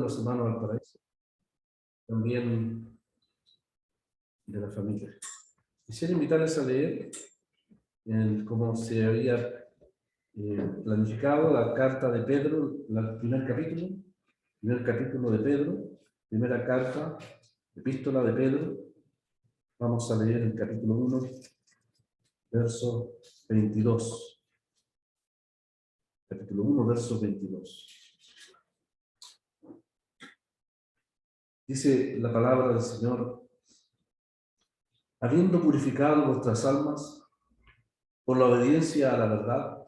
los hermanos Valparaíso, también de la familia. Quisiera invitarles a leer, como se había planificado, la carta de Pedro, el primer capítulo de Pedro, primera carta, epístola de Pedro. Vamos a leer el capítulo 1, verso 22. Capítulo 1, verso 22. Dice la palabra del Señor: habiendo purificado vuestras almas por la obediencia a la verdad,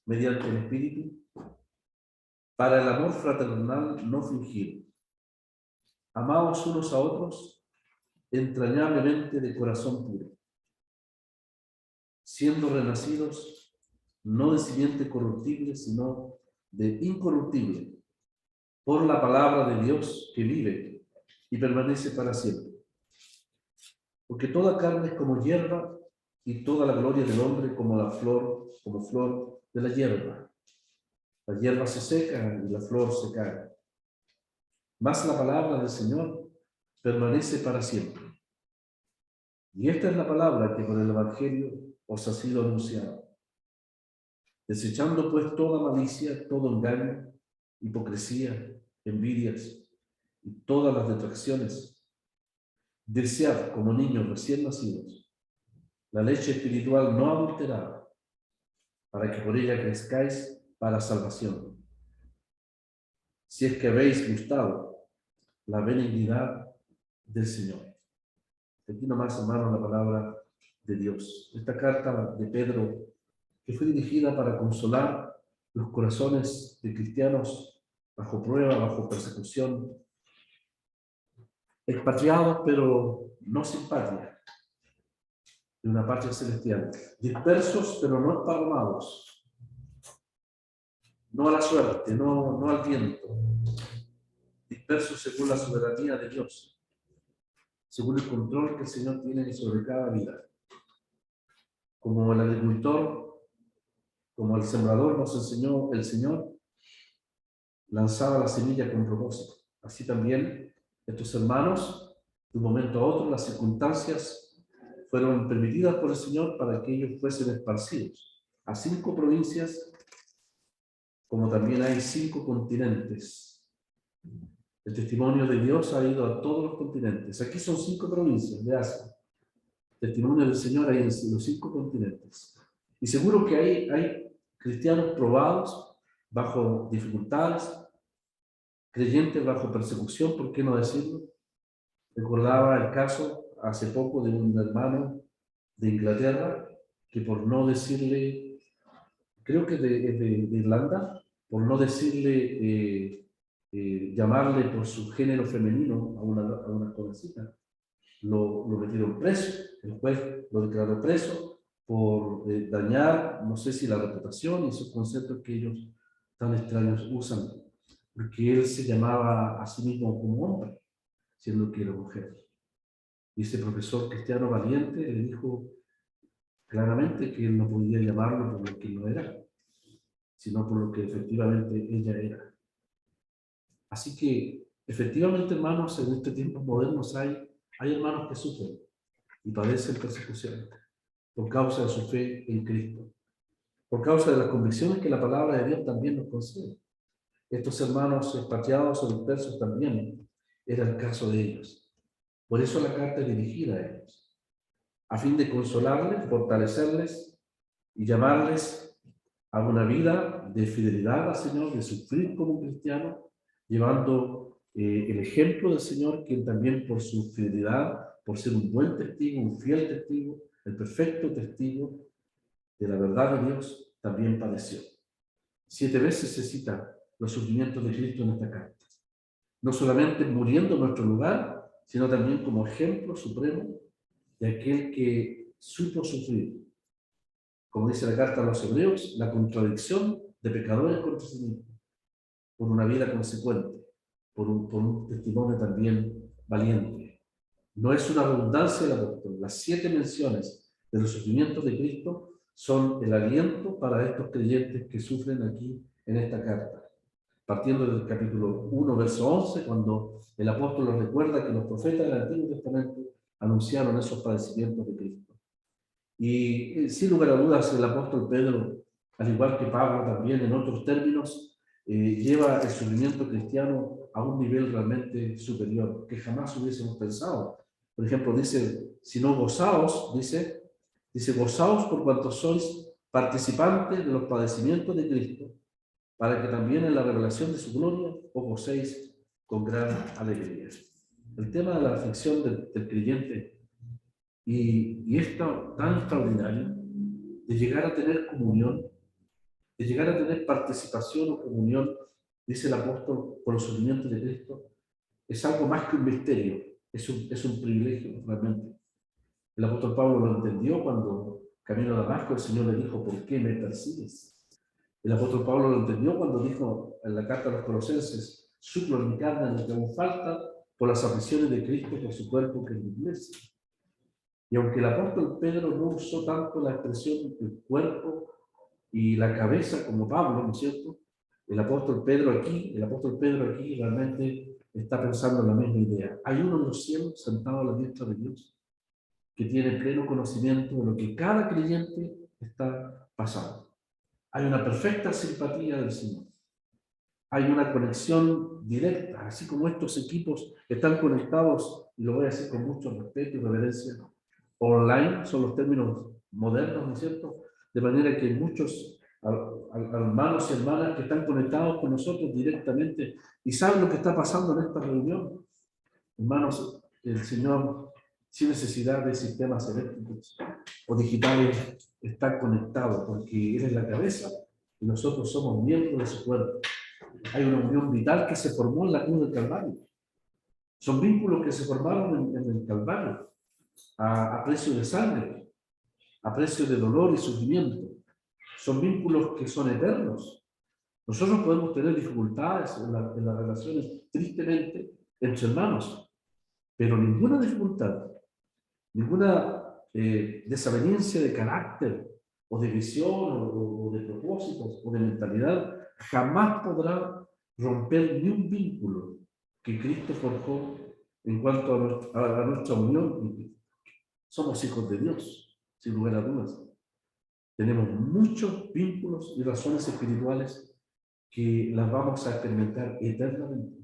mediante el Espíritu, para el amor fraternal no fingido, amaos unos a otros entrañablemente de corazón puro, siendo renacidos no de simiente corruptible, sino de incorruptible, por la palabra de Dios que vive y permanece para siempre. Porque toda carne es como hierba, y toda la gloria del hombre como flor de la hierba. La hierba se seca y la flor se cae, mas la palabra del Señor permanece para siempre. Y esta es la palabra que por el Evangelio os ha sido anunciada. Desechando pues toda malicia, todo engaño, hipocresía, envidias y todas las detracciones, desead como niños recién nacidos la leche espiritual no adulterada, para que por ella crezcáis para salvación, si es que habéis gustado la benignidad del Señor. Aquí nomás, hermanos, la palabra de Dios. Esta carta de Pedro, que fue dirigida para consolar los corazones de cristianos bajo prueba, bajo persecución, expatriados pero no sin patria, de una patria celestial, dispersos pero no esparramados, no a la suerte, no al viento, dispersos según la soberanía de Dios, según el control que el Señor tiene sobre cada vida. Como el agricultor, como el sembrador nos enseñó el Señor, lanzaba la semilla con propósito. Así también estos hermanos, de un momento a otro, las circunstancias fueron permitidas por el Señor para que ellos fuesen esparcidos a 5 provincias, como también hay 5 continentes. El testimonio de Dios ha ido a todos los continentes. Aquí son 5 provincias de Asia. El testimonio del Señor hay en los 5 continentes. Y seguro que hay cristianos probados bajo dificultades, creyentes bajo persecución, ¿por qué no decirlo? Recordaba el caso hace poco de un hermano de Inglaterra que, por no decirle, creo que de Irlanda, por no decirle, llamarle por su género femenino a una jovencita, lo metieron preso. El juez lo declaró preso por dañar, no sé si la reputación y esos conceptos que ellos tan extraños usan, porque él se llamaba a sí mismo como hombre, siendo que era mujer. Y ese profesor cristiano valiente le dijo claramente que él no podía llamarlo por lo que no era, sino por lo que efectivamente ella era. Así que, efectivamente, hermanos, en este tiempo modernos hay hermanos que sufren y padecen persecución por causa de su fe en Cristo, por causa de las convicciones que la palabra de Dios también nos concede. Estos hermanos expatriados o dispersos también era el caso de ellos. Por eso la carta es dirigida a ellos, a fin de consolarles, fortalecerles y llamarles a una vida de fidelidad al Señor, de sufrir como cristiano, llevando el ejemplo del Señor, quien también por su fidelidad, por ser un buen testigo, un fiel testigo, el perfecto testigo de la verdad de Dios, también padeció. 7 veces se cita los sufrimientos de Cristo en esta carta. No solamente muriendo en nuestro lugar, sino también como ejemplo supremo de aquel que supo sufrir. Como dice la carta a los Hebreos, la contradicción de pecadores contra sí mismos, por una vida consecuente, por un testimonio también valiente. No es una redundancia del apóstol. Las 7 menciones de los sufrimientos de Cristo son el aliento para estos creyentes que sufren aquí en esta carta. partiendo del capítulo 1, verso 11, cuando el apóstol nos recuerda que los profetas del Antiguo Testamento anunciaron esos padecimientos de Cristo. Y sin lugar a dudas, el apóstol Pedro, al igual que Pablo también en otros términos, lleva el sufrimiento cristiano a un nivel realmente superior, que jamás hubiésemos pensado. Por ejemplo, dice, si no gozaos, dice, gozaos por cuanto sois participantes de los padecimientos de Cristo, para que también en la revelación de su gloria os gocéis con gran alegría. El tema de la aflicción del creyente y esto tan extraordinario de llegar a tener comunión, de llegar a tener participación o comunión, dice el apóstol, con los sufrimientos de Cristo, es algo más que un misterio, es un privilegio realmente. El apóstol Pablo lo entendió cuando camino a Damasco, el Señor le dijo, ¿por qué me persigues? El apóstol Pablo lo entendió cuando dijo en la carta a los Colosenses, suplo en mi carne lo que aún falta por las aflicciones de Cristo por su cuerpo que es la iglesia. Y aunque el apóstol Pedro no usó tanto la expresión del cuerpo y la cabeza como Pablo, ¿no es cierto? El apóstol Pedro aquí realmente está pensando en la misma idea. Hay uno en los cielos sentado a la diestra de Dios que tiene pleno conocimiento de lo que cada creyente está pasando. Hay una perfecta simpatía del Señor. Hay una conexión directa, así como estos equipos están conectados, y lo voy a decir con mucho respeto y reverencia, online, son los términos modernos, ¿no es cierto? De manera que muchos hermanos y hermanas que están conectados con nosotros directamente y saben lo que está pasando en esta reunión. Hermanos, el Señor, sin necesidad de sistemas eléctricos o digitales, está conectado porque Él es la cabeza y nosotros somos miembros de su cuerpo. Hay una unión vital que se formó en la cruz del Calvario. Son vínculos que se formaron en el Calvario a precio de sangre, a precio de dolor y sufrimiento. Son vínculos que son eternos. Nosotros podemos tener dificultades en las relaciones, tristemente, entre hermanos, pero ninguna dificultad, ninguna desaveniencia de carácter, o de visión, o de propósitos, o de mentalidad, jamás podrá romper ni un vínculo que Cristo forjó en cuanto a nuestra unión. Somos hijos de Dios, sin lugar a dudas. Tenemos muchos vínculos y razones espirituales que las vamos a experimentar eternamente.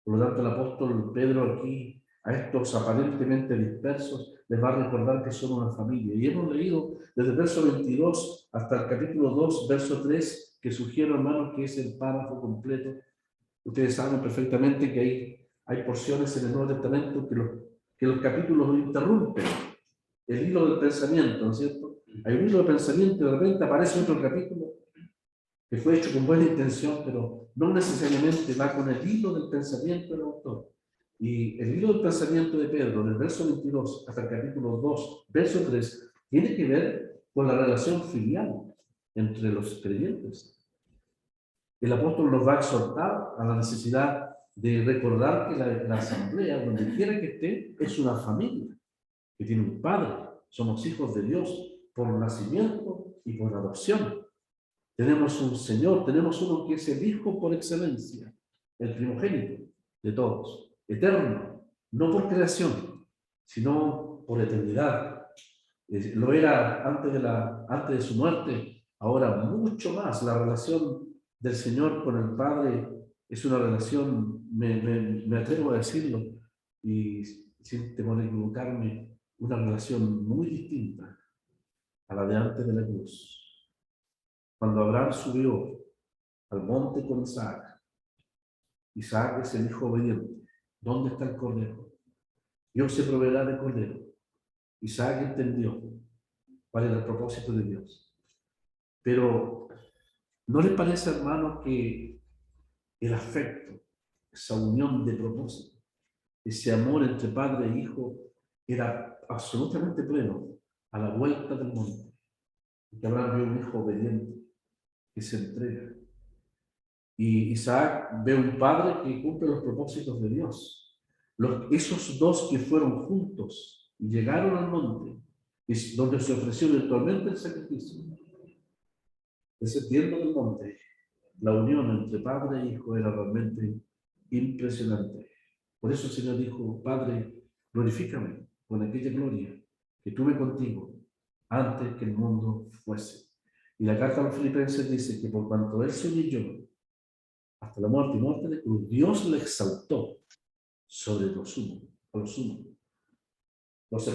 Por lo tanto, el apóstol Pedro aquí, a estos aparentemente dispersos, les va a recordar que son una familia. Y hemos leído desde el verso 22 hasta el capítulo 2, verso 3, que sugiero, hermanos, que es el párrafo completo. Ustedes saben perfectamente que hay porciones en el Nuevo Testamento que los capítulos interrumpen el hilo del pensamiento, ¿no es cierto? Hay un hilo de pensamiento y de repente aparece otro capítulo que fue hecho con buena intención, pero no necesariamente va con el hilo del pensamiento del autor. Y el hilo del pensamiento de Pedro, del verso 22 hasta el capítulo 2, verso 3, tiene que ver con la relación filial entre los creyentes. El apóstol nos va a exhortar a la necesidad de recordar que la asamblea, donde quiera que esté, es una familia, que tiene un padre. Somos hijos de Dios por nacimiento y por adopción. Tenemos un Señor, tenemos uno que es el Hijo por excelencia, el primogénito de todos, eterno, no por creación, sino por eternidad. Lo era antes de su muerte, ahora mucho más. La relación del Señor con el Padre es una relación, me atrevo a decirlo, y sin temor a equivocarme, una relación muy distinta a la de antes de la cruz. Cuando Abraham subió al monte con Isaac, Isaac es el hijo obediente. ¿Dónde está el cordero? Dios se proveerá de cordero. Isaac entendió cuál era el propósito de Dios. Pero, ¿no les parece, hermanos, que el afecto, esa unión de propósito, ese amor entre padre e hijo, era absolutamente pleno a la vuelta del monte? Que Abraham vio un hijo obediente que se entrega. Y Isaac ve un padre que cumple los propósitos de Dios. Esos dos que fueron juntos y llegaron al monte, donde se ofreció virtualmente el sacrificio, descendiendo del monte, La unión entre padre e hijo era realmente impresionante. Por eso el Señor dijo, Padre, glorifícame con aquella gloria que tuve contigo antes que el mundo fuese. Y la carta a los Filipenses dice que por cuanto Él se humilló hasta la muerte y muerte de cruz, Dios le exaltó sobre lo sumo, a lo sumo. Los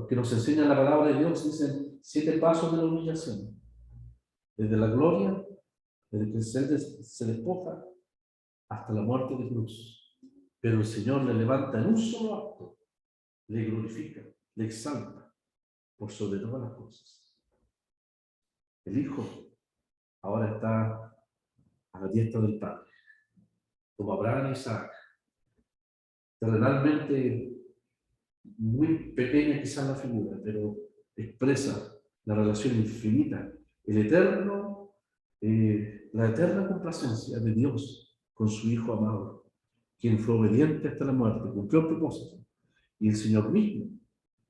que nos enseñan la palabra de Dios dicen 7 pasos de la humillación. Desde la gloria, desde que se despoja, hasta la muerte de cruz. Pero el Señor le levanta en un solo acto, le glorifica, le exalta por sobre todas las cosas. El Hijo ahora está a la diestra del Padre, como Abraham y Isaac. Terrenalmente muy pequeña quizás la figura, pero expresa la relación infinita, el eterno, la eterna complacencia de Dios con su Hijo amado, quien fue obediente hasta la muerte, cumplió el propósito. Y el Señor mismo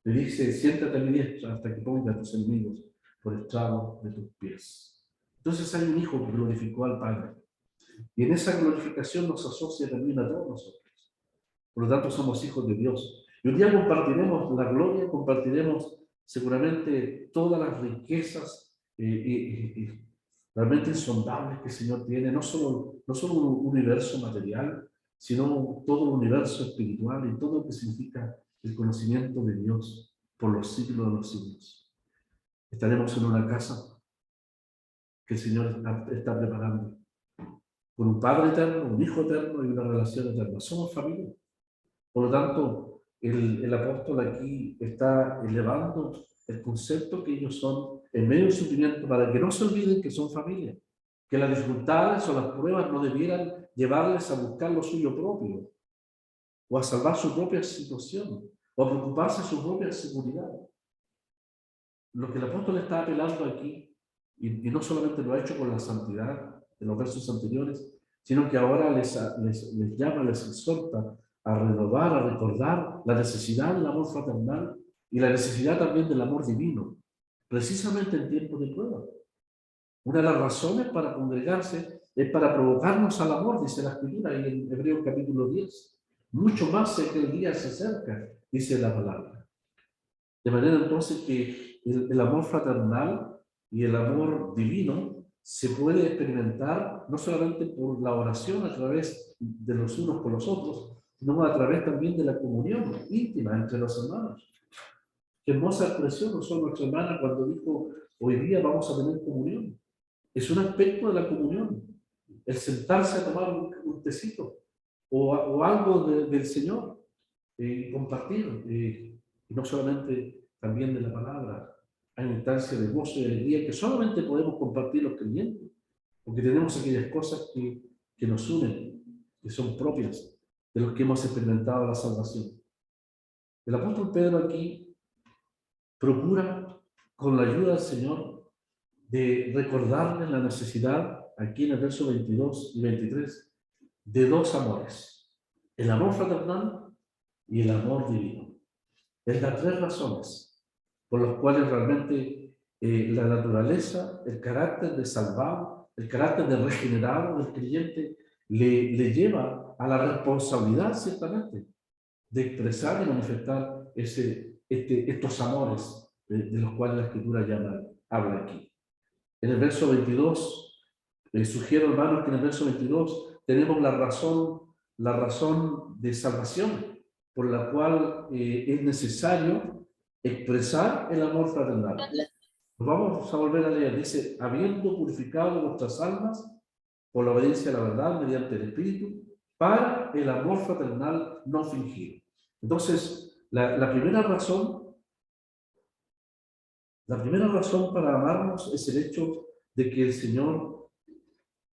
le dice, siéntate a mi diestra hasta que ponga a tus enemigos por estrado de tus pies. Entonces hay un Hijo que glorificó al Padre. Y en esa glorificación nos asocia también a todos nosotros. Por lo tanto, somos hijos de Dios. Y un día compartiremos la gloria, compartiremos seguramente todas las riquezas realmente insondables que el Señor tiene, no solo un universo material, sino todo el universo espiritual y todo lo que significa el conocimiento de Dios por los siglos de los siglos. Estaremos en una casa que el Señor está preparando, con un Padre eterno, un Hijo eterno y una relación eterna. Somos familia. Por lo tanto, el apóstol aquí está elevando el concepto que ellos son en medio del sufrimiento para que no se olviden que son familia, que las dificultades o las pruebas no debieran llevarles a buscar lo suyo propio o a salvar su propia situación o a preocuparse de su propia seguridad. Lo que el apóstol está apelando aquí, y no solamente lo ha hecho con la santidad de los versos anteriores, sino que ahora les llama, les exhorta a renovar, a recordar la necesidad del amor fraternal y la necesidad también del amor divino, precisamente en tiempos de prueba. Una de las razones para congregarse es para provocarnos al amor, dice la Escritura, y en Hebreos capítulo 10. Mucho más sé que el día se acerca, dice la palabra. De manera entonces que el amor fraternal y el amor divino se puede experimentar no solamente por la oración a través de los unos con los otros, sino a través también de la comunión íntima entre los hermanos. Qué hermosa expresión usó nuestra hermana cuando dijo, hoy día vamos a tener comunión. Es un aspecto de la comunión, el sentarse a tomar un tecito o algo del Señor, compartir, y no solamente también de la palabra. Hay instancias de gozo y alegría que solamente podemos compartir los creyentes, porque tenemos aquellas cosas que nos unen, que son propias de los que hemos experimentado la salvación. El apóstol Pedro aquí procura, con la ayuda del Señor, de recordarles la necesidad, aquí en el verso 22 y 23, de 2 amores: el amor fraternal y el amor divino. Es las 3 razones por las cuales realmente la naturaleza, el carácter de salvado, el carácter de regenerado del creyente le lleva a la responsabilidad, ciertamente, de expresar y manifestar estos amores de los cuales la Escritura habla aquí. En el verso 22, les sugiero, hermanos, que en el verso 22 tenemos la razón de salvación, por la cual es necesario expresar el amor fraternal. Vamos a volver a leer. Dice, habiendo purificado vuestras almas por la obediencia a la verdad mediante el Espíritu, para el amor fraternal no fingido. Entonces, la primera razón para amarnos es el hecho de que el Señor,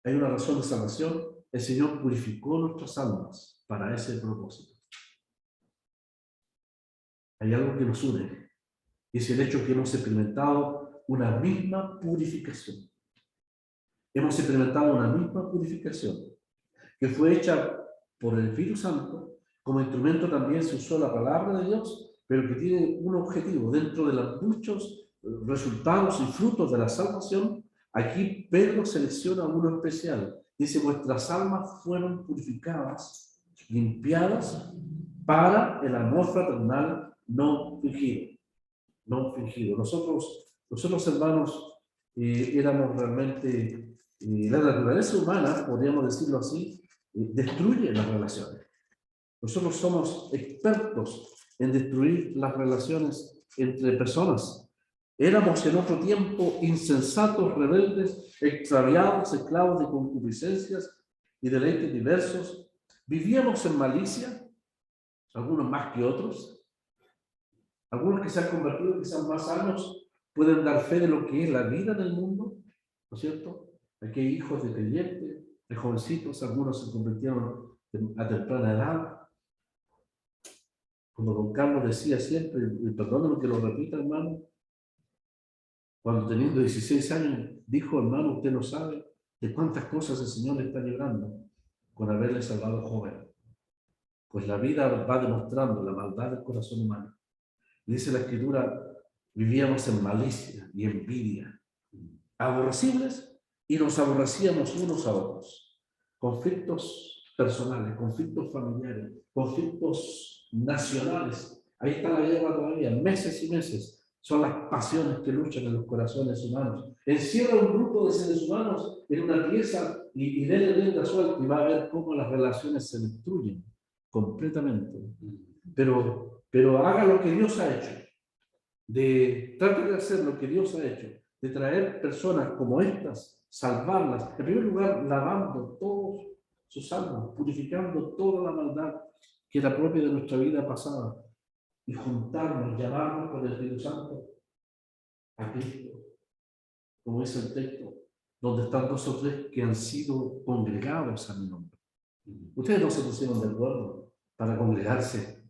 hay una razón de salvación, el Señor purificó nuestras almas para ese propósito. Hay algo que nos une, y es el hecho que hemos experimentado una misma purificación. Hemos experimentado una misma purificación, que fue hecha por el Espíritu Santo. Como instrumento también se usó la palabra de Dios, pero que tiene un objetivo. Dentro de los muchos resultados y frutos de la salvación, Aquí Pedro selecciona uno especial. Dice, vuestras almas fueron purificadas, limpiadas para el amor fraternal no fingido. No fingido. Nosotros hermanos, éramos realmente, la naturaleza humana, podríamos decirlo así, destruye las relaciones. Nosotros somos expertos en destruir las relaciones entre personas. Éramos en otro tiempo insensatos, rebeldes, extraviados, esclavos de concupiscencias y deleites diversos. Vivíamos en malicia, algunos más que otros. Algunos que se han convertido quizás más sanos pueden dar fe de lo que es la vida en el mundo, ¿no es cierto? Aquí hay hijos de creyentes, de jovencitos, algunos se convirtieron a temprana edad. Como don Carlos decía siempre, y perdónenme que lo repita, hermano, cuando teniendo 16 años, dijo, hermano, usted no sabe de cuántas cosas el Señor le está librando con haberle salvado joven. Pues la vida va demostrando la maldad del corazón humano. Dice la Escritura, vivíamos en malicia y envidia, aborrecibles, y nos aborrecíamos unos a otros. Conflictos personales, conflictos familiares, conflictos nacionales. Ahí está la guerra todavía, meses y meses. Son las pasiones que luchan en los corazones humanos. Encierra un grupo de seres humanos en una pieza y denle rienda suelta y va a ver cómo las relaciones se destruyen completamente. Pero haga lo que Dios ha hecho. Trate de hacer lo que Dios ha hecho, de traer personas como estas, salvarlas, en primer lugar lavando todos sus almas, purificando toda la maldad que era propia de nuestra vida pasada, y juntarnos, llamarnos por el Espíritu Santo a Cristo, como dice el texto, donde están 2 o 3 que han sido congregados a mi nombre. Ustedes no se pusieron de acuerdo para congregarse.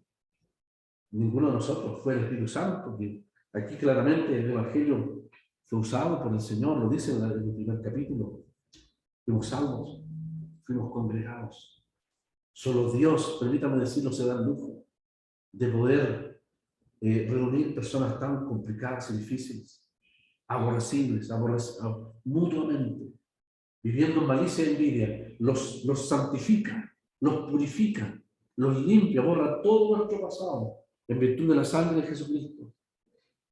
Ninguno de nosotros, fue el Espíritu Santo, que aquí claramente el Evangelio fue usado por el Señor, lo dice en el primer capítulo. Fuimos salvos, fuimos congregados. Solo Dios, permítame decirlo, se da el lujo de poder reunir personas tan complicadas y difíciles, aborrecibles, mutuamente, viviendo en malicia y envidia. Los santifica, los purifica, los limpia, borra todo nuestro pasado en virtud de la sangre de Jesucristo.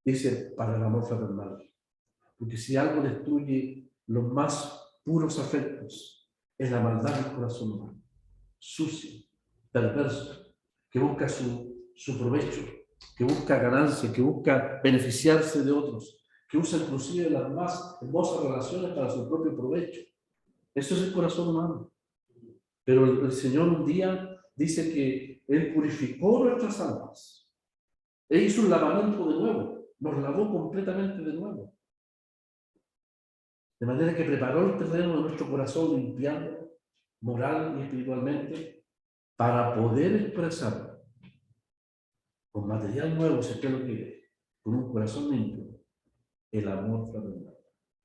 Dice, para el amor fraternal. Porque si algo destruye los más puros afectos, es la maldad del corazón humano, sucio, perverso, que busca su provecho, que busca ganancia, que busca beneficiarse de otros, que usa inclusive las más hermosas relaciones para su propio provecho. Eso es el corazón humano. Pero el Señor un día dice que Él purificó nuestras almas. Él hizo un lavamiento de nuevo, nos lavó completamente de nuevo. De manera que preparó el terreno de nuestro corazón, limpiando moral y espiritualmente, para poder expresar con material nuevo, si usted lo quiere, con un corazón limpio, el amor fraternal.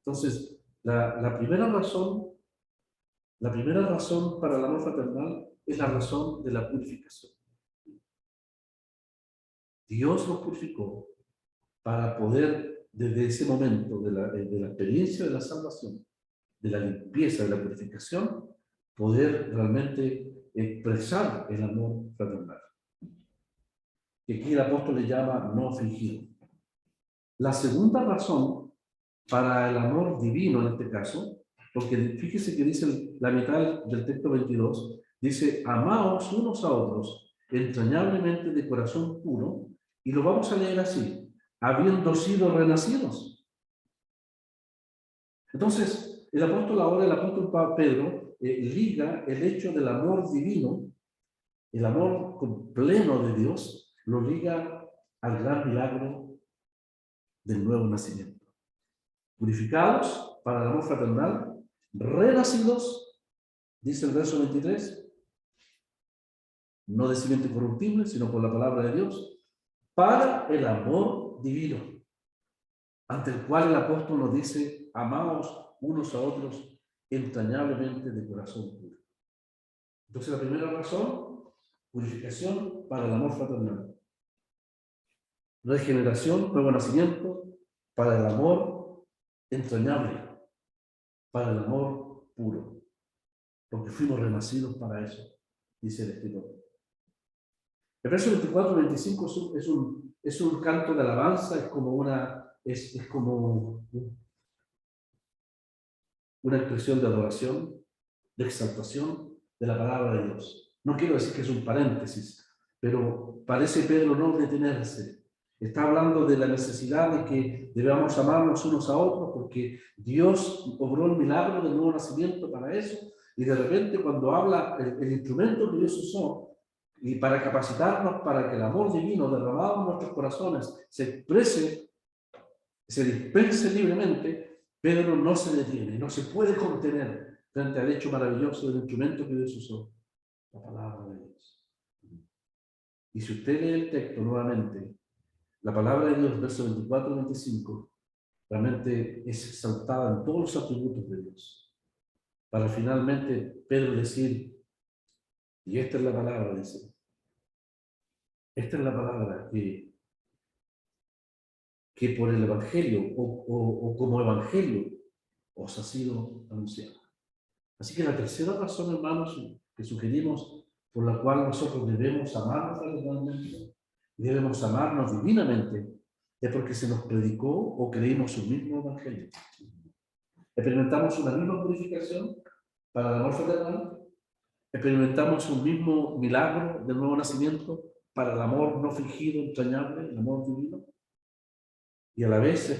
Entonces, la primera razón para el amor fraternal es la razón de la purificación. Dios nos purificó para poder, desde ese momento de la experiencia de la salvación, de la limpieza, de la purificación, poder realmente expresar el amor fraternal. Que aquí el apóstol le llama no fingido. La segunda razón para el amor divino en este caso, porque fíjese que dice la mitad del texto 22, dice, amaos unos a otros entrañablemente de corazón puro, y lo vamos a leer así, habiendo sido renacidos. Entonces, el apóstol Pedro, liga el hecho del amor divino, el amor pleno de Dios, lo liga al gran milagro del nuevo nacimiento. Purificados para el amor fraternal, renacidos, dice el verso 23, no de simiente corruptible, sino por la palabra de Dios, para el amor divino, ante el cual el apóstol nos dice, amaos unos a otros entrañablemente de corazón puro. Entonces, la primera razón, purificación para el amor fraternal. Regeneración, nuevo nacimiento, para el amor entrañable. para el amor puro, porque fuimos renacidos para eso, dice el escritor. El verso 24 y 25 es un canto de alabanza, es como una expresión de adoración, de exaltación de la palabra de Dios. No quiero decir que es un paréntesis, pero parece Pedro no detenerse. Está hablando de la necesidad de que debamos amarnos unos a otros, porque Dios obró el milagro del nuevo nacimiento para eso, y de repente cuando habla el instrumento que Dios usó, y para capacitarnos para que el amor divino derramado en nuestros corazones se exprese, se dispense libremente, Pedro no se detiene, no se puede contener frente al hecho maravilloso del instrumento que Dios usó, la palabra de Dios. Y si usted lee el texto nuevamente, la palabra de Dios, versos 24 y 25, realmente es exaltada en todos los atributos de Dios. Para finalmente Pedro decir, y esta es la palabra, dice, esta es la palabra que por el Evangelio o como Evangelio os ha sido anunciado. Así que la tercera razón, hermanos, que sugerimos por la cual nosotros debemos amarnos fraternalmente, debemos amarnos divinamente, es porque se nos predicó o creímos un mismo Evangelio. Experimentamos una misma purificación para el amor fraternal, experimentamos un mismo milagro del nuevo nacimiento para el amor no fingido, entrañable, el amor divino, y a la vez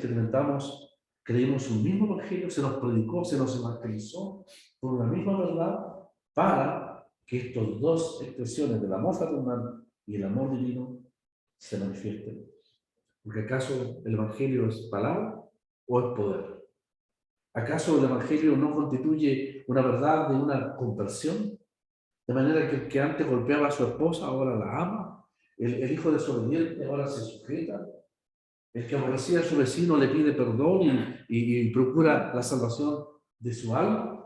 creímos un mismo Evangelio, se nos predicó, se nos evangelizó por la misma verdad para que estas dos expresiones del amor fraternal y el amor divino se manifiesten. Porque ¿acaso el Evangelio es palabra o es poder? ¿Acaso el Evangelio no constituye una verdad de una conversión? De manera que el que antes golpeaba a su esposa ahora la ama, el hijo desobediente ahora se sujeta, el que aborrecía a su vecino le pide perdón y procura la salvación de su alma.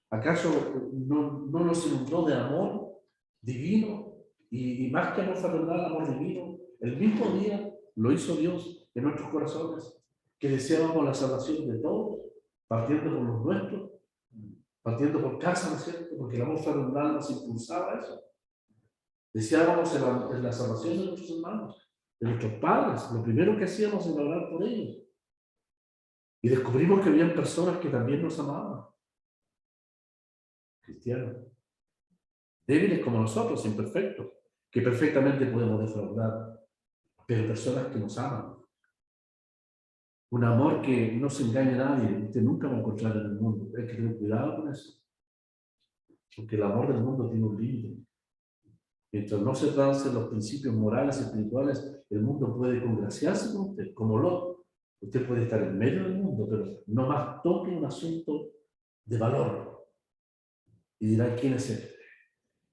¿Acaso no nos inundó de amor divino? Y más que amor fraternal, amor divino. El mismo día lo hizo Dios en nuestros corazones, que deseábamos la salvación de todos, partiendo por los nuestros, partiendo por casa, ¿no es cierto? Porque el amor fraternal nos impulsaba a eso. Deseábamos en la salvación de nuestros hermanos, de nuestros padres. Lo primero que hacíamos era orar por ellos. Y descubrimos que habían personas que también nos amaban. Cristianos. Débiles como nosotros, imperfectos, que perfectamente podemos defraudar, pero personas que nos aman. Un amor que no se engaña a nadie. Usted nunca va a encontrar en el mundo. Hay que tener cuidado con eso. Porque el amor del mundo tiene un límite. Mientras no se trancen los principios morales y espirituales, el mundo puede congraciarse con usted, como Lot. Usted puede estar en medio del mundo, pero no más toque un asunto de valor. Y dirá, ¿quién es él?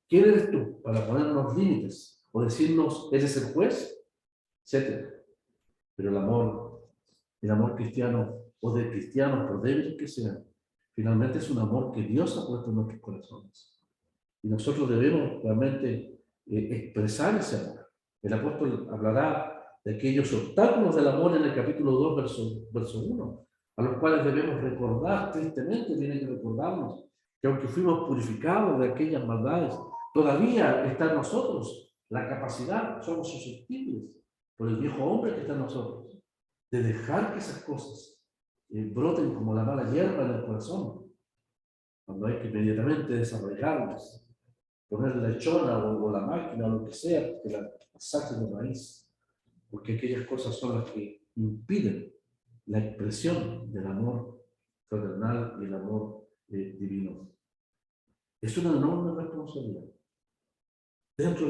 ¿Quién eres tú para ponernos límites o decirnos, eres el juez? Etcétera. Pero el amor cristiano o de cristianos, por débiles que sean, finalmente es un amor que Dios ha puesto en nuestros corazones. Y nosotros debemos realmente expresar ese amor. El apóstol hablará de aquellos obstáculos del amor en el capítulo 2, verso 1, a los cuales debemos recordar, tristemente tiene que recordarnos, que aunque fuimos purificados de aquellas maldades, todavía está en nosotros la capacidad, somos susceptibles por el viejo hombre que está en nosotros, de dejar que esas cosas broten como la mala hierba en el corazón, cuando hay que inmediatamente desarrollarlas, poner la echona o la máquina o lo que sea, que la saque de raíz, porque aquellas cosas son las que impiden la expresión del amor fraternal y el amor divino. Es una enorme responsabilidad. Dentro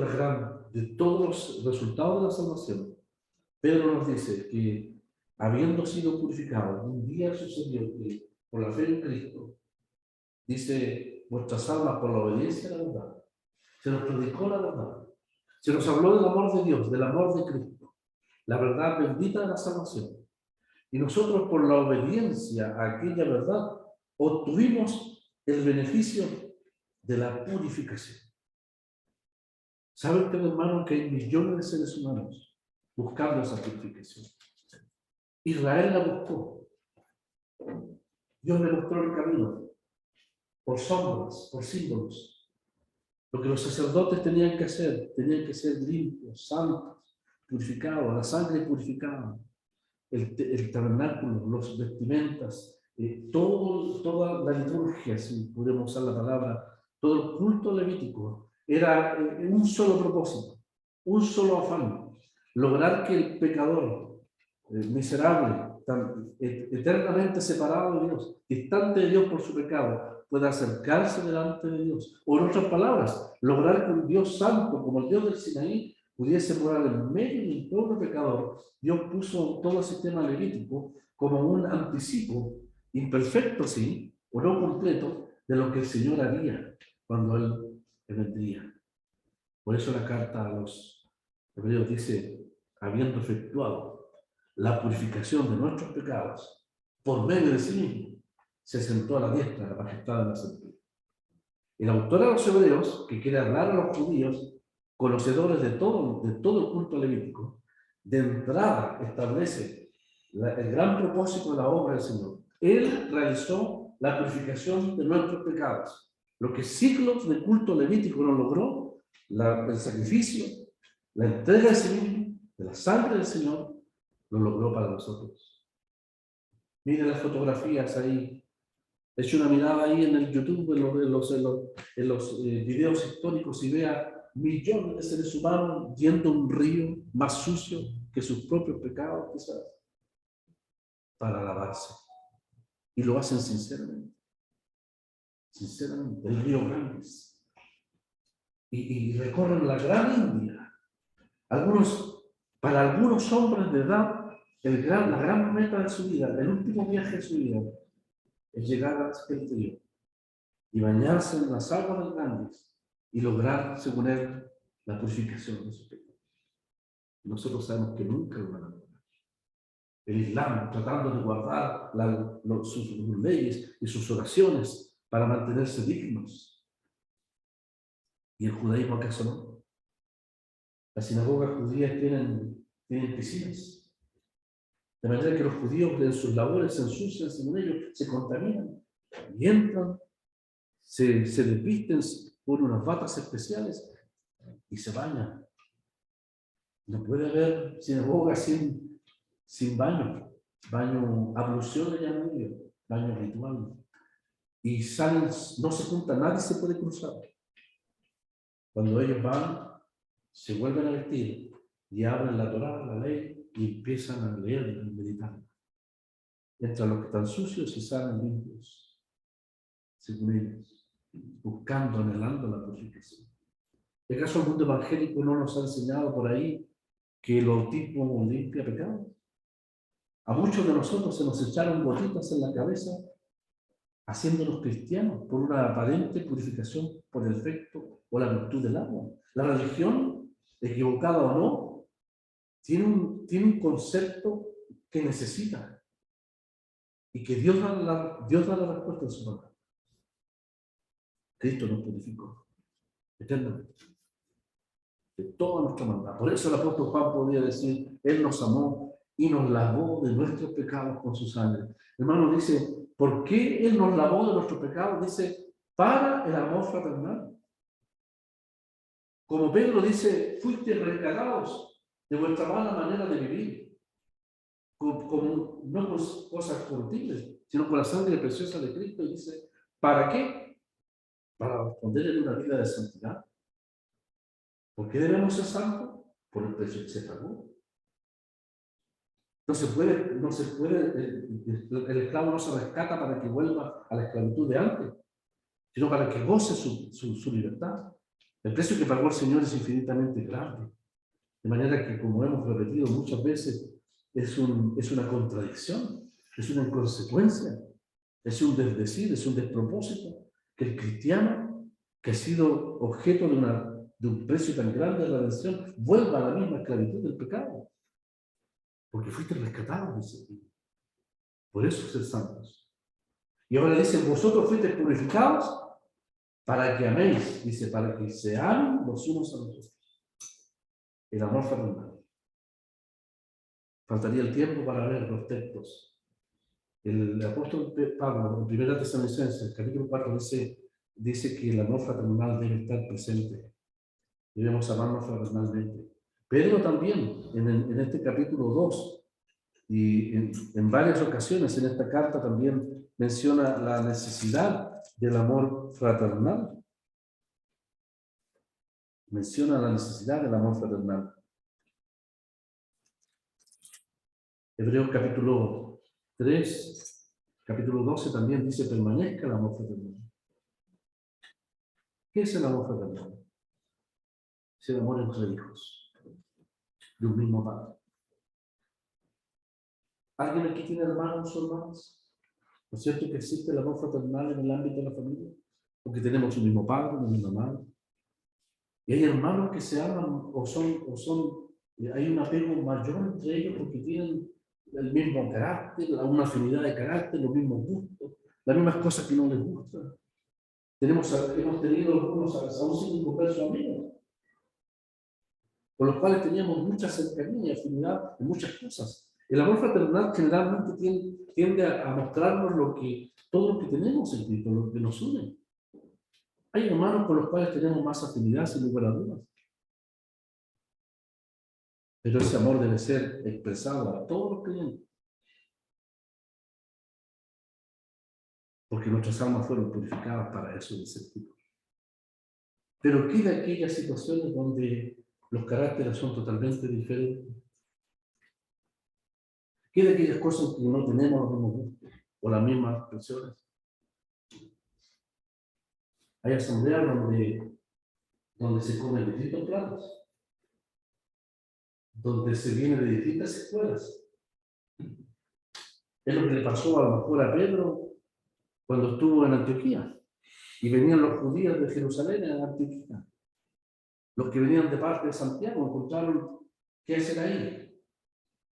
de todos los resultados de la salvación, Pedro nos dice que, habiendo sido purificados, un día sucedió que, por la fe en Cristo, dice, vuestras almas por la obediencia a la verdad, se nos predicó la verdad, se nos habló del amor de Dios, del amor de Cristo, la verdad bendita de la salvación. Y nosotros, por la obediencia a aquella verdad, obtuvimos el beneficio de la purificación. ¿Sabe usted, hermano, que hay millones de seres humanos buscando esa purificación? Israel la buscó. Dios le mostró el camino, por sombras, por símbolos. Lo que los sacerdotes tenían que ser limpios, santos, purificados, la sangre purificada, el tabernáculo, los vestimentas, toda la liturgia, si podemos usar la palabra, todo el culto levítico, era un solo propósito, un solo afán, lograr que el pecador miserable, eternamente separado de Dios, distante de Dios por su pecado, pueda acercarse delante de Dios. O en otras palabras, lograr que un Dios santo, como el Dios del Sinaí, pudiese morar en medio de un pueblo pecador. Dios puso todo el sistema levítico como un anticipo, imperfecto sí, o no completo, de lo que el Señor haría cuando Él vendría. Por eso la carta a los Hebreos dice, habiendo efectuado la purificación de nuestros pecados por medio de sí mismo, se sentó a la diestra de la majestad de la sabiduría. El autor a los Hebreos, que quiere hablar a los judíos, conocedores de todo el culto levítico, de entrada establece el gran propósito de la obra del Señor. Él realizó la purificación de nuestros pecados. Lo que siglos de culto levítico no logró, el sacrificio, la entrega de sí mismo, de la sangre del Señor, lo logró para nosotros. Miren las fotografías ahí. Eche una mirada ahí en el YouTube, en los videos históricos y vea millones de seres humanos yendo a un río más sucio que sus propios pecados, quizás, para lavarse. Y lo hacen sinceramente. Sinceramente, el río Ganges. Y recorren la gran India. Para algunos hombres de edad, la gran meta de su vida, el último viaje de su vida, es llegar a aquel río y bañarse en las aguas del Ganges y lograr, según él, la purificación de sus pecados. Nosotros sabemos que nunca lo van a lograr. El Islam, tratando de guardar sus leyes y sus oraciones para mantenerse dignos. ¿Y el judaísmo acaso no? Las sinagogas judías tienen piscinas. De manera que los judíos en sus labores se ensucian, según ellos, se contaminan y entran, se desvisten por unas batas especiales y se bañan. No puede haber sinagoga sin baño. Baño, ablución de llamarlo, baño ritual. Y salen, no se junta, nadie se puede cruzar. Cuando ellos van, se vuelven a vestir y abren la Torá, la ley, y empiezan a leer y a meditar. Entran los que están sucios y salen limpios, según ellos, buscando, anhelando la purificación. ¿Acaso el mundo evangélico no nos ha enseñado por ahí que el bautismo limpia pecados? A muchos de nosotros se nos echaron gotitas en la cabeza haciéndonos cristianos por una aparente purificación por el efecto o la virtud del agua. La religión, equivocada o no, tiene un concepto que necesita y que Dios da la respuesta en su palabra. Cristo nos purificó eternamente de toda nuestra maldad. Por eso el apóstol Juan podía decir, Él nos amó y nos lavó de nuestros pecados con su sangre. Hermano, dice, ¿por qué Él nos lavó de nuestros pecados? Dice, para el amor fraternal. Como Pedro dice, fuiste rescatados de vuestra mala manera de vivir, no con cosas corruptibles, sino con la sangre preciosa de Cristo. Y dice, ¿para qué? Para responder en una vida de santidad. ¿Por qué debemos ser santos? Por el precio que se pagó. No se puede, el esclavo no se rescata para que vuelva a la esclavitud de antes, sino para que goce su libertad. El precio que pagó el Señor es infinitamente grande. De manera que, como hemos repetido muchas veces, es una contradicción, es una inconsecuencia, es un desdecir, es un despropósito que el cristiano, que ha sido objeto de un precio tan grande de redención, vuelva a la misma esclavitud del pecado. Porque fuiste rescatados, dice. Por eso ser santos. Y ahora dice, vosotros fuiste purificados para que améis, dice, para que se amen los unos a los otros. El amor fraternal. Faltaría el tiempo para ver los textos El apóstol Pablo, en Primera Tesalonicenses, capítulo 4, dice que el amor fraternal debe estar presente. Debemos amarnos fraternalmente. Pedro también, en este capítulo 2, y en varias ocasiones en esta carta también menciona la necesidad del amor fraternal. Menciona la necesidad del amor fraternal. Hebreos capítulo 3, capítulo 12 también dice: permanezca el amor fraternal. ¿Qué es el amor fraternal? Es el amor entre hijos de un mismo padre. ¿Alguien aquí tiene hermanos o hermanas? ¿No es cierto que existe el amor fraternal en el ámbito de la familia? Porque tenemos un mismo padre, una misma madre. Y hay hermanos que se aman hay un apego mayor entre ellos porque tienen el mismo carácter, una afinidad de carácter, los mismos gustos, las mismas cosas que no les gustan. Hemos tenido algunos aún sin converso amigos, con los cuales teníamos mucha cercanía y afinidad en muchas cosas. El amor fraternal generalmente tiende a mostrarnos todo lo que tenemos en Cristo, lo que nos une. Hay hermanos con los cuales tenemos más afinidad, sin lugar a dudas. Pero ese amor debe ser expresado a todos los creyentes. Porque nuestras almas fueron purificadas para eso de ese tipo. Pero ¿qué de aquellas situaciones donde los caracteres son totalmente diferentes? ¿Qué de aquellas cosas que no tenemos los mismos gustos o las mismas expresiones? Hay asambleas donde se comen distintos platos, donde se viene de distintas escuelas. Es lo que le pasó a lo mejor a Pedro cuando estuvo en Antioquía. Y venían los judíos de Jerusalén a Antioquía. Los que venían de parte de Santiago encontraron qué hacer ahí.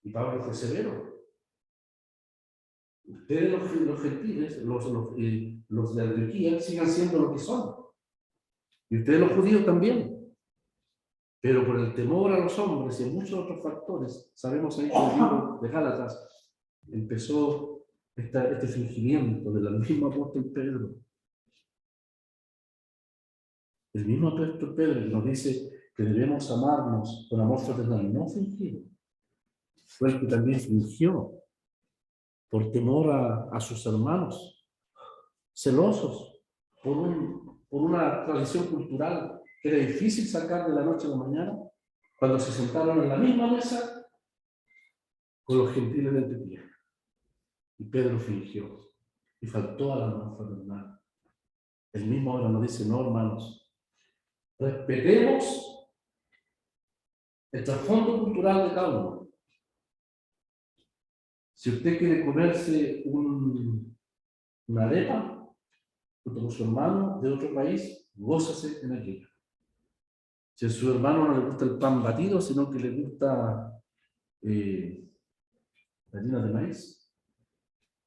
Y Pablo fue severo. Ustedes los gentiles, los de Antioquía, sigan siendo lo que son. Y ustedes los judíos también. Pero por el temor a los hombres y muchos otros factores, sabemos ahí que el libro de Gálatas empezó este fingimiento del mismo apóstol Pedro. El mismo apóstol Pedro que nos dice que debemos amarnos con amor fraternal, no fingido. Fue el que también fingió por temor a sus hermanos, celosos por una tradición cultural que era difícil sacar de la noche a la mañana, cuando se sentaron en la misma mesa con los gentiles de Antioquía. Y Pedro fingió y faltó al amor fraternal. El mismo ahora nos dice: no, hermanos, respetemos el trasfondo cultural de cada uno. Si usted quiere comerse una arepa junto con su hermano de otro país, gózase en aquello. Si a su hermano no le gusta el pan batido, sino que le gusta la harina de maíz,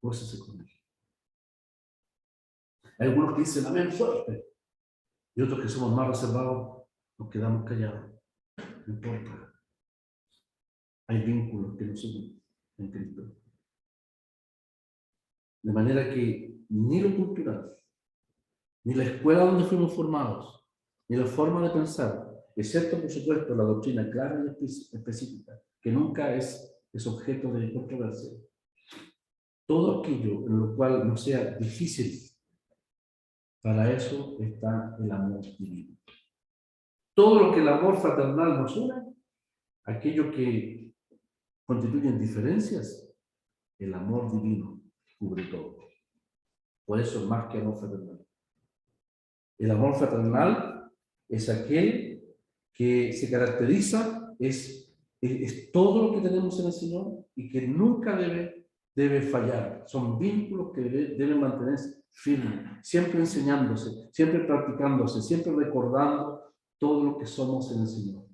gózase con él. Hay algunos que dicen amén fuerte, y otros que somos más reservados, nos quedamos callados. No importa. Hay vínculos que nos unen en Cristo. De manera que ni lo cultural, ni la escuela donde fuimos formados, ni la forma de pensar, excepto por supuesto la doctrina clara y específica, que nunca es objeto de controversia. Todo aquello en lo cual no sea difícil, para eso está el amor divino. Todo lo que el amor fraternal nos une, aquello que constituyen diferencias, el amor divino cubre todo. Por eso es más que amor fraternal. El amor fraternal es aquel que se caracteriza, es todo lo que tenemos en el Señor y que nunca debe fallar. Son vínculos que deben mantenerse firmes, siempre enseñándose, siempre practicándose, siempre recordando todo lo que somos en el Señor.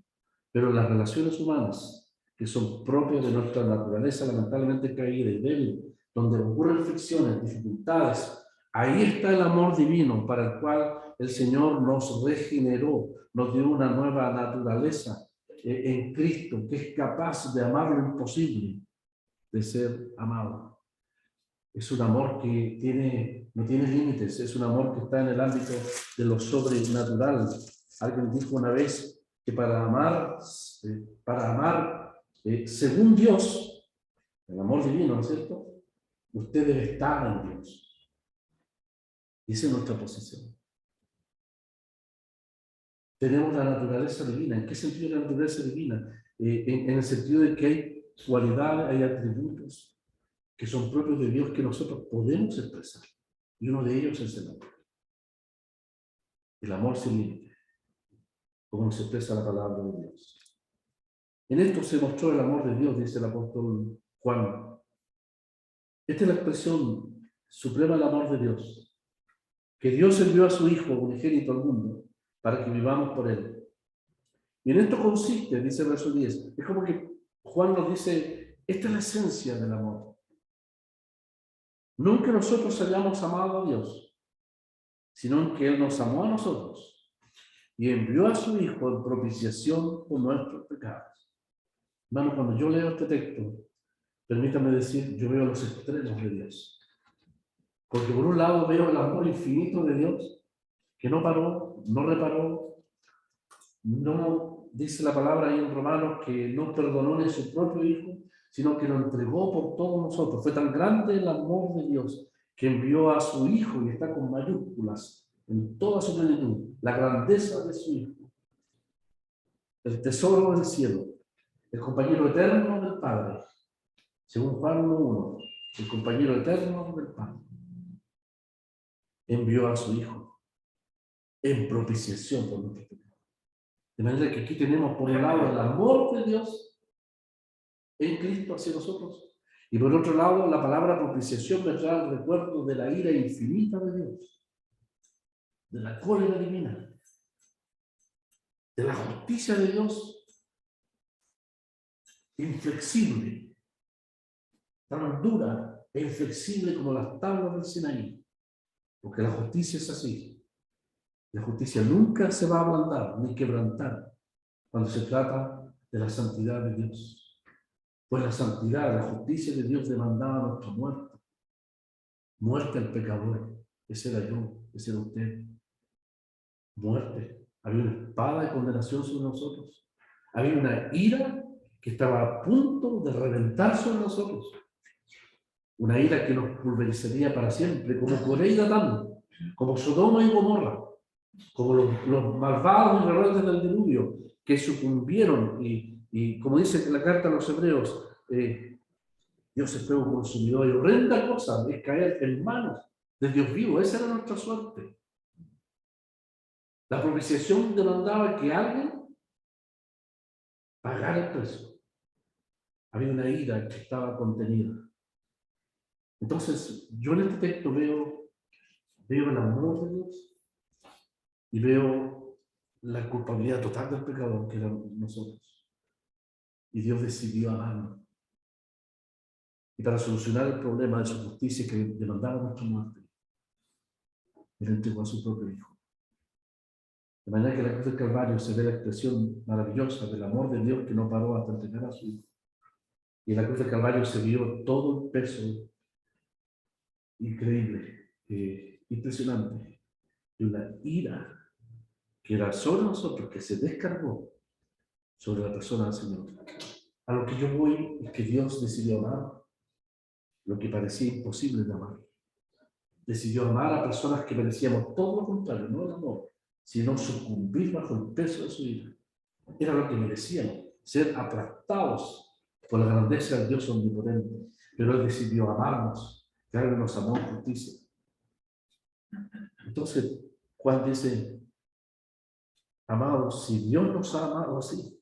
Pero las relaciones humanas, que son propias de nuestra naturaleza lamentablemente caída y débil, donde ocurren fricciones, dificultades, ahí está el amor divino para el cual el Señor nos regeneró, nos dio una nueva naturaleza en Cristo, que es capaz de amar lo imposible, de ser amado. Es un amor que no tiene límites, es un amor que está en el ámbito de lo sobrenatural. Alguien dijo una vez que para amar según Dios, el amor divino, ¿no es cierto? Usted debe estar en Dios. Y esa es nuestra posición. Tenemos la naturaleza divina. ¿En qué sentido la naturaleza divina? En el sentido de que hay cualidades, hay atributos que son propios de Dios que nosotros podemos expresar. Y uno de ellos es el amor. El amor sin límite, como se expresa la palabra de Dios. En esto se mostró el amor de Dios, dice el apóstol Juan. Esta es la expresión suprema del amor de Dios. Que Dios envió a su Hijo unigénito al mundo para que vivamos por Él. Y en esto consiste, dice el verso 10, es como que Juan nos dice, esta es la esencia del amor. No en que nosotros hayamos amado a Dios, sino en que Él nos amó a nosotros y envió a su Hijo en propiciación por nuestros pecados. Hermano, cuando yo leo este texto, permítame decir, yo veo los extremos de Dios. Porque por un lado veo el amor infinito de Dios, que no paró, no reparó, no, dice la palabra ahí en Romanos, que no perdonó ni a su propio Hijo, sino que lo entregó por todos nosotros. Fue tan grande el amor de Dios que envió a su Hijo, y está con mayúsculas, en toda su plenitud, la grandeza de su Hijo, el tesoro del cielo, el compañero eterno del Padre, según Juan 1:1, el compañero eterno del Padre, envió a su Hijo en propiciación por nuestros pecados. De manera que aquí tenemos por un lado el amor de Dios en Cristo hacia nosotros, y por otro lado la palabra propiciación me trae el recuerdo de la ira infinita de Dios, de la cólera divina, de la justicia de Dios, inflexible, tan dura e inflexible como las tablas del Sinaí, porque la justicia es así. La justicia nunca se va a ablandar ni quebrantar cuando se trata de la santidad de Dios. Pues la santidad, la justicia de Dios demandaba nuestra muerte. Muerte al pecador. Ese era yo, ese era usted. Muerte. Había una espada de condenación sobre nosotros. Había una ira que estaba a punto de reventar sobre nosotros. Una ira que nos pulverizaría para siempre, como Coré y Datán, como Sodoma y Gomorra, como los malvados y rebeldes del diluvio, que sucumbieron y como dice en la carta a los hebreos, Dios es fuego consumidor y horrenda cosa es caer en manos de Dios vivo. Esa era nuestra suerte. La propiciación demandaba que alguien pagara el precio. Había una ira que estaba contenida. Entonces, yo en este texto veo el amor de Dios y veo la culpabilidad total del pecador que éramos nosotros. Y Dios decidió amarnos. Y para solucionar el problema de su justicia que demandaba nuestra muerte, Él entregó a su propio Hijo. De manera que en la cruz del Calvario se ve la expresión maravillosa del amor de Dios que no paró hasta entregar a su Hijo. Y en la cruz del Calvario se vio todo el peso increíble, impresionante, de una ira que era sobre nosotros, que se descargó sobre la persona del Señor. A lo que yo voy es que Dios decidió amar lo que parecía imposible de amar. Decidió amar a personas que merecíamos todo lo contrario, no el amor, sino sucumbir bajo el peso de su ira. Era lo que merecíamos, ser aplastados por la grandeza del Dios omnipotente. Pero Él decidió amarnos, que Él nos amó en justicia. Entonces, Juan dice, amados, si Dios nos ha amado así,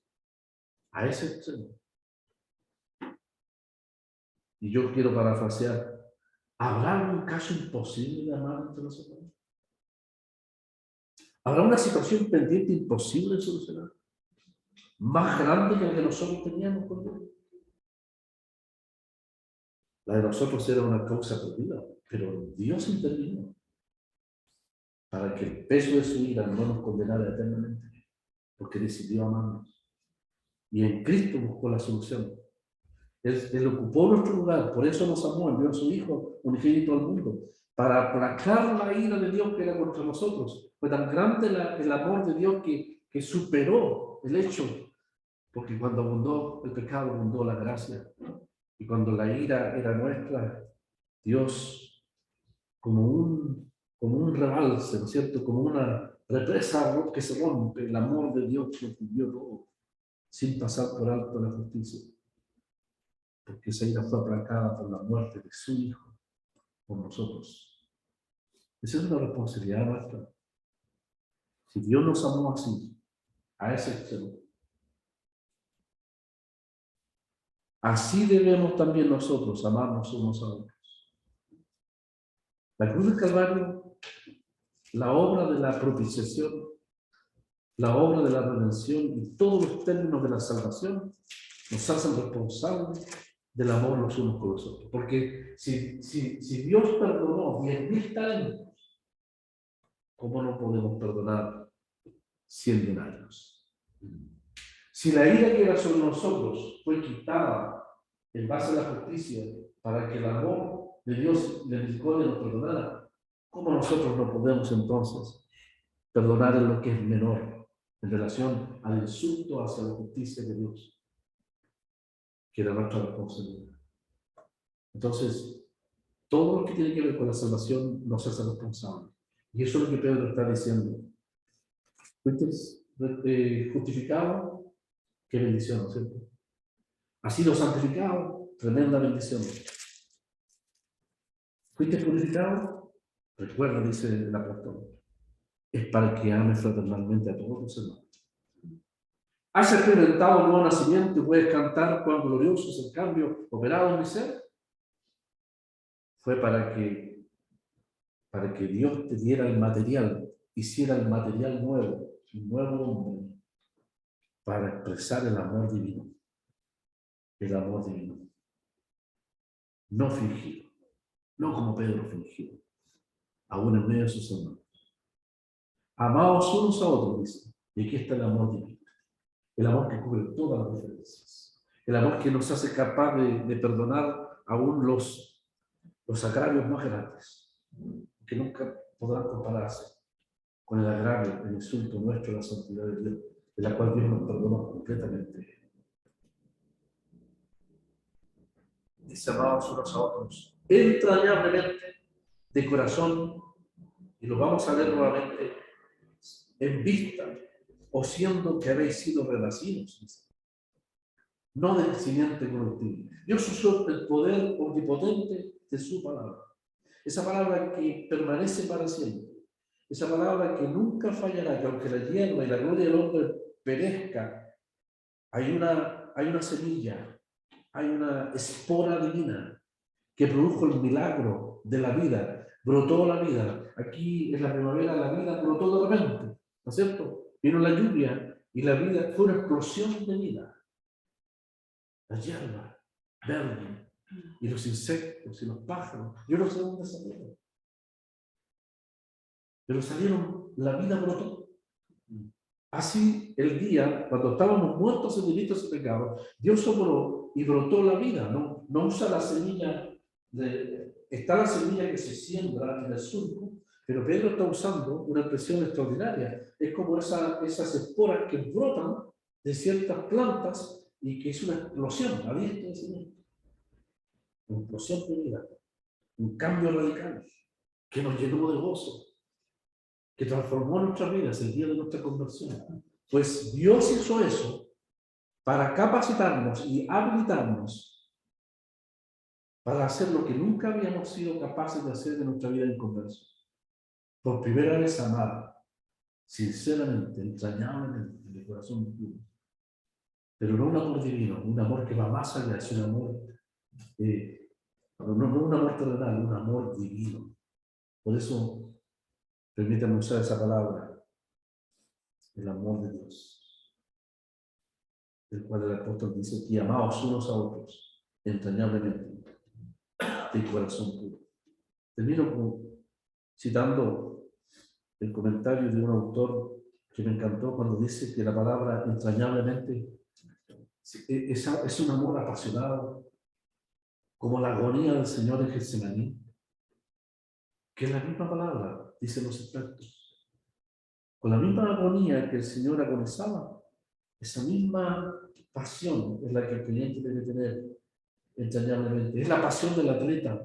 a ese extremo, y yo quiero parafrasear, ¿habrá algún caso imposible de amar entre nosotros? ¿Habrá una situación pendiente imposible de solucionar? ¿Más grande que la que nosotros teníamos con Dios? La de nosotros era una causa perdida, pero Dios intervino para que el peso de su ira no nos condenara eternamente, porque decidió amarnos. Y en Cristo buscó la solución. Él ocupó nuestro lugar, por eso nos amó, envió a su Hijo unigénito al mundo, para aplacar la ira de Dios que era contra nosotros. Fue tan grande el amor de Dios que superó el hecho, porque cuando abundó el pecado, abundó la gracia. Y cuando la ira era nuestra, Dios, como un rebalse, ¿no es cierto? Como una represa que se rompe, el amor de Dios lo cubrió todo, sin pasar por alto la justicia. Porque esa ira fue aplacada por la muerte de su Hijo por nosotros. Esa es una responsabilidad nuestra. Si Dios nos amó así, a ese extremo, así debemos también nosotros amarnos unos a otros. La cruz del Calvario, la obra de la propiciación, la obra de la redención y todos los términos de la salvación nos hacen responsables del amor los unos con los otros. Porque si Dios perdonó 10.000 talentos, ¿cómo no podemos perdonar 100 denarios? Si la ira que era sobre nosotros fue quitada en base a la justicia para que el amor de Dios y la misericordia nos perdonara, ¿cómo nosotros no podemos entonces perdonar en lo que es menor en relación al insulto hacia la justicia de Dios, que era nuestra responsabilidad? Entonces, todo lo que tiene que ver con la salvación nos hace responsables. Y eso es lo que Pedro está diciendo. ¿Fuiste justificado? Qué bendición, ¿no es cierto? Ha sido santificado, tremenda bendición. ¿Fuiste purificado? Recuerda, dice el apóstol, es para que ames fraternalmente a todos los hermanos. ¿Has experimentado un nuevo nacimiento y puedes cantar cuán glorioso es el cambio operado en mi ser? Fue para que Dios te diera el material, hiciera el material nuevo, un nuevo hombre, para expresar el amor divino. El amor divino. No fingido, no como Pedro fingió, aún en medio de sus hermanos. Amaos unos a otros, dice, y aquí está el amor divino. El amor que cubre todas las diferencias. El amor que nos hace capaz de perdonar aún los agravios más grandes, que nunca podrán compararse con el agravio, el insulto nuestro a la santidad de Dios, de la cual Dios nos perdonó completamente. Dice, amados unos a otros, entrañablemente, de corazón, y lo vamos a ver nuevamente, en vista, o siendo que habéis sido renacidos, dice, no del simiente corruptible. Dios usó el poder omnipotente de su palabra. Esa palabra que permanece para siempre. Esa palabra que nunca fallará, que aunque la hierba y la gloria del hombre perezca, hay una semilla, hay una espora divina que produjo el milagro de la vida, brotó la vida. Aquí en la primavera la vida brotó de repente, ¿no es cierto? Vino la lluvia y la vida fue una explosión de vida. La hierba verde y los insectos y los pájaros, yo no sé dónde salieron, pero salieron, la vida brotó. Así el día, cuando estábamos muertos en delitos y pecados, Dios obró y brotó la vida. No usa la semilla, está la semilla que se siembra en el surco, pero Pedro está usando una expresión extraordinaria. Es como esas esporas que brotan de ciertas plantas y que es una explosión, la diestra de cimiento. Una explosión de vida, un cambio radical que nos llenó de gozo, que transformó nuestras vidas el día de nuestra conversión. Pues Dios hizo eso para capacitarnos y habilitarnos para hacer lo que nunca habíamos sido capaces de hacer en nuestra vida en conversión. Por primera vez amar, sinceramente, entrañablemente, de corazón puro. Pero no un amor divino, un amor que va más allá, es un amor, no un amor terrenal, un amor divino. Por eso, permítanme usar esa palabra, el amor de Dios, del cual el apóstol dice aquí, amaos unos a otros, entrañablemente, de corazón puro. Termino citando el comentario de un autor que me encantó cuando dice que la palabra entrañablemente es un amor apasionado, como la agonía del Señor en Getsemaní. que es la misma palabra, dicen los expertos. Con la misma agonía que el Señor agonizaba, esa misma pasión es la que el creyente debe tener entrañablemente. Es la pasión del atleta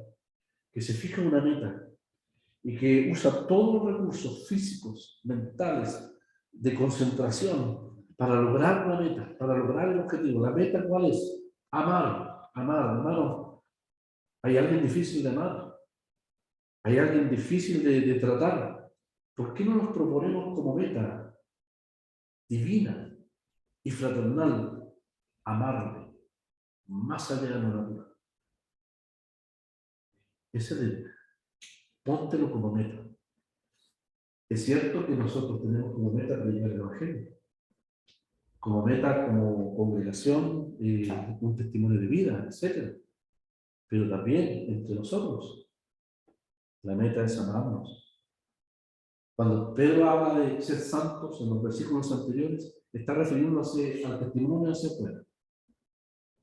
que se fija en una meta y que usa todos los recursos físicos, mentales, de concentración para lograr la meta, para lograr el objetivo. ¿La meta cuál es? Amar, amar, hermano. Hay alguien difícil de amar, hay alguien difícil de tratar. ¿Por qué no nos proponemos como meta divina y fraternal amarle más allá de lo natural? Ese de póntelo como meta. Es cierto que nosotros tenemos como meta predicar el Evangelio, como meta como congregación, un testimonio de vida, etc. Pero también entre nosotros, la meta es amarnos. Cuando Pedro habla de ser santos en los versículos anteriores, está refiriéndose al testimonio hacia afuera.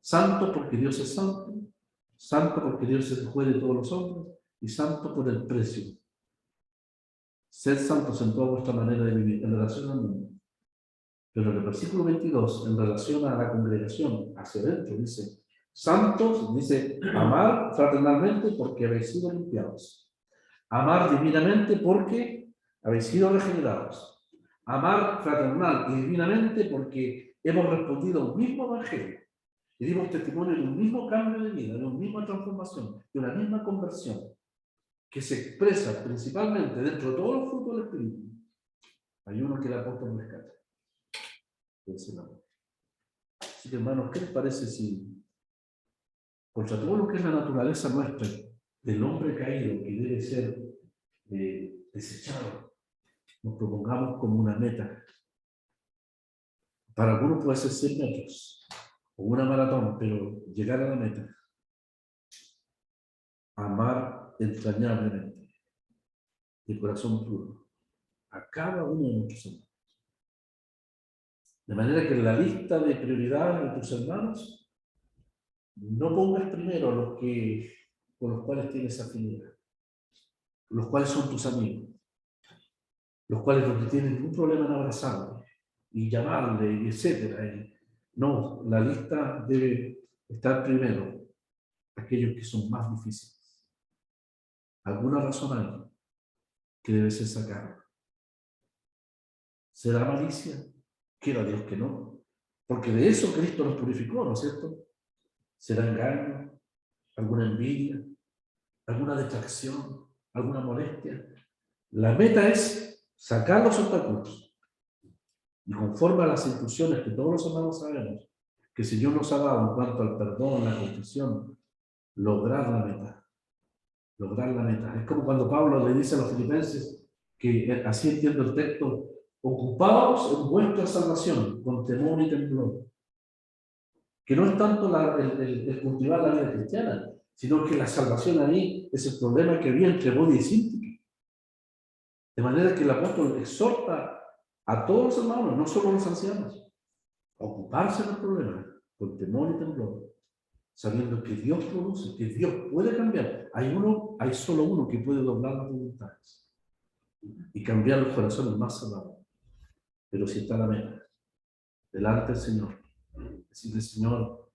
Santo porque Dios es santo, santo porque Dios es el juez de todos los hombres, y santo por el precio. Sed santos en toda vuestra manera de vivir, en relación al mundo. Pero en el versículo 22, en relación a la congregación, hacia adentro, dice, santos, dice, amar fraternalmente porque habéis sido limpiados. Amar divinamente porque habéis sido regenerados. Amar fraternal y divinamente porque hemos respondido a un mismo evangelio y dimos testimonio de un mismo cambio de vida, de una misma transformación, de una misma conversión, que se expresa principalmente dentro de todos los frutos del Espíritu. Hay uno que el apóstol rescata. Así que, hermanos, ¿qué les parece si, contra todo lo que es la naturaleza nuestra, del hombre caído que debe ser desechado, nos propongamos como una meta? Para algunos puede ser 100 metros o una maratón, pero llegar a la meta. Amar entrañablemente, de corazón puro, a cada uno de nuestros hermanos. De manera que en la lista de prioridades de tus hermanos, no pongas primero a los que, con los cuales tienes afinidad, los cuales son tus amigos, los cuales no tienen ningún problema en abrazarle y llamarle, y etcétera. No, la lista debe estar primero aquellos que son más difíciles. Alguna razón hay que debe ser sacada. ¿Será malicia? Quiera Dios que no. Porque de eso Cristo nos purificó, ¿no es cierto? ¿Será engaño? ¿Alguna envidia? ¿Alguna detracción? ¿Alguna molestia? La meta es sacar los obstáculos. Y conforme a las instrucciones que todos los hermanos sabemos, que el Señor nos ha dado en cuanto al perdón, la confesión, lograr la meta. Lograr la meta. Es como cuando Pablo le dice a los filipenses, que así entiendo el texto, ocupados en vuestra salvación, con temor y temblor. Que no es tanto el cultivar la vida cristiana, sino que la salvación ahí es el problema que había entre Bodia y Síntique. De manera que el apóstol exhorta a todos los hermanos, no solo a los ancianos, a ocuparse del problema con temor y temblor, sabiendo que Dios produce, que Dios puede cambiar. Hay solo uno que puede doblar las voluntades y cambiar los corazones más cerrados. Pero si está la meta, delante del Señor, decirle, Señor,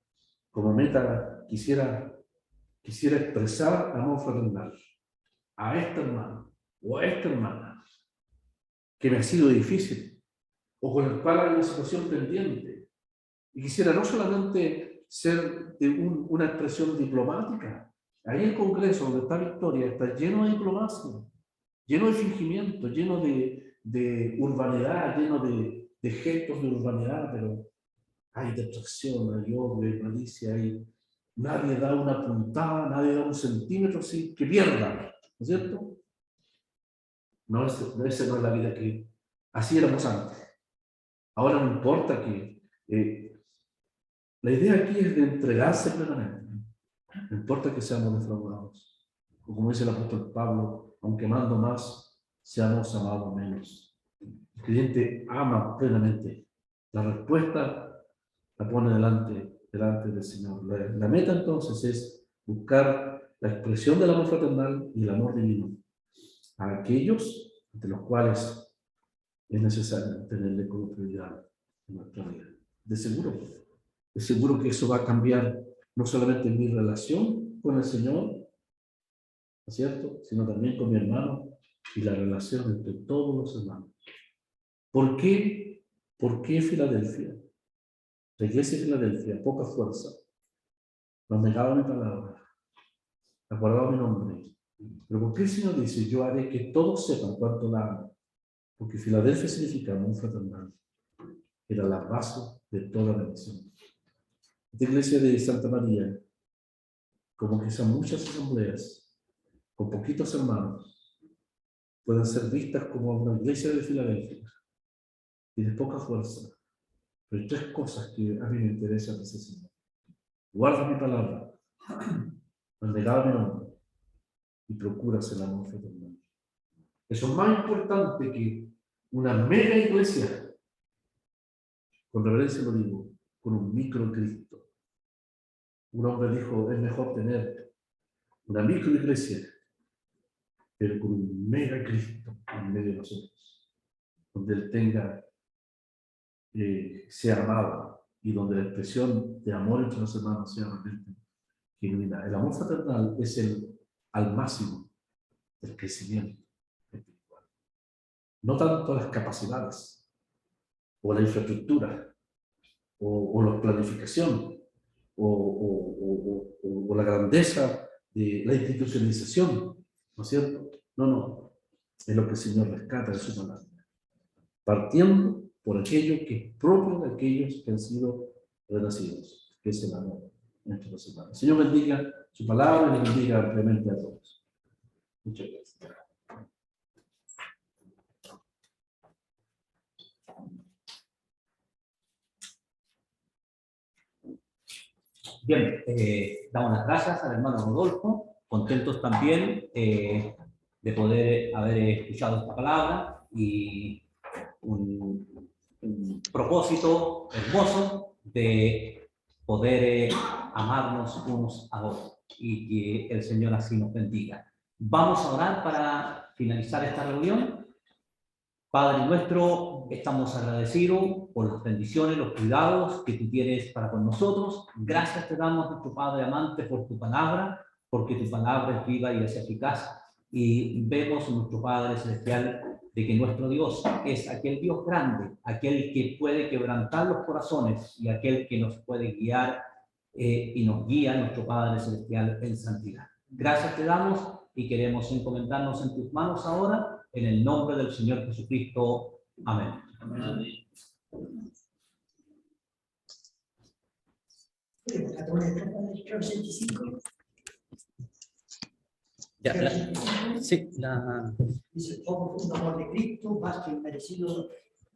como meta quisiera expresar amor fraternal a este hermano o a esta hermana que me ha sido difícil o con el cual hay una situación pendiente. Y quisiera no solamente ser de una expresión diplomática. Ahí el Congreso, donde está Victoria, está lleno de diplomacia, lleno de fingimiento, lleno de urbanidad, lleno de gestos de urbanidad, pero hay detracción, hay odio, hay malicia, nadie da una puntada, nadie da un centímetro sin que pierda, ¿no es cierto? No, esa no es la vida que así éramos antes. Ahora no importa que la idea aquí es de entregarse plenamente. No importa que seamos defraudados. O como dice el apóstol Pablo, aunque amando más, seamos amados menos. El creyente ama plenamente. La respuesta la pone delante del Señor. La meta entonces es buscar la expresión del amor fraternal y el amor divino. a aquellos ante los cuales es necesario tenerle como prioridad en nuestra vida. De seguro que eso va a cambiar no solamente mi relación con el Señor, ¿no es cierto?, sino también con mi hermano y la relación entre todos los hermanos. ¿Por qué? ¿Por qué Filadelfia? La iglesia de Filadelfia, poca fuerza, no ha negado mi palabra, ha guardado mi nombre. Pero ¿por qué el Señor dice, yo haré que todos sepan cuánto la amo? Porque Filadelfia significa amor fraternal. Era la base de toda la misión. Esta iglesia de Santa María, como que son muchas asambleas, con poquitos hermanos, pueden ser vistas como una iglesia de Filadelfia, y de poca fuerza. Pero hay tres cosas que a mí me interesan de ese Señor. Guarda mi palabra, has negado mi nombre, y procuras el amor fraternal. Eso es más importante que una mega iglesia, con reverencia lo digo, con un micro Cristo. Un hombre dijo, es mejor tener una micro iglesia, pero con un mega Cristo en medio de nosotros, donde Él tenga, sea amado, y donde la expresión de amor entre los hermanos sea realmente genuina. El amor fraternal es el al máximo del crecimiento espiritual. No tanto las capacidades, o la infraestructura, o la planificación, o la grandeza de la institucionalización, ¿no es cierto? No. Es lo que el Señor rescata de su palabra. Partiendo por aquello que es propio de aquellos que han sido renacidos, que es el amor entre los hermanos. El Señor bendiga su palabra y les bendiga ampliamente a todos. Muchas gracias. Bien, damos las gracias al hermano Rodolfo, contentos también de poder haber escuchado esta palabra y un propósito hermoso de poder amarnos unos a otros y que el Señor así nos bendiga. Vamos a orar para finalizar esta reunión. Padre nuestro, estamos agradecidos por las bendiciones, los cuidados que tú tienes para con nosotros. Gracias te damos, nuestro Padre amante, por tu palabra, porque tu palabra es viva y es eficaz. Y vemos, nuestro Padre celestial, de que nuestro Dios es aquel Dios grande, aquel que puede quebrantar los corazones y aquel que nos puede guiar y nos guía, nuestro Padre celestial, en santidad. Gracias te damos y queremos encomendarnos en tus manos ahora, en el nombre del Señor Jesucristo. Amén. Amén. Sí, dice, todo profundo amor de Cristo, más que merecido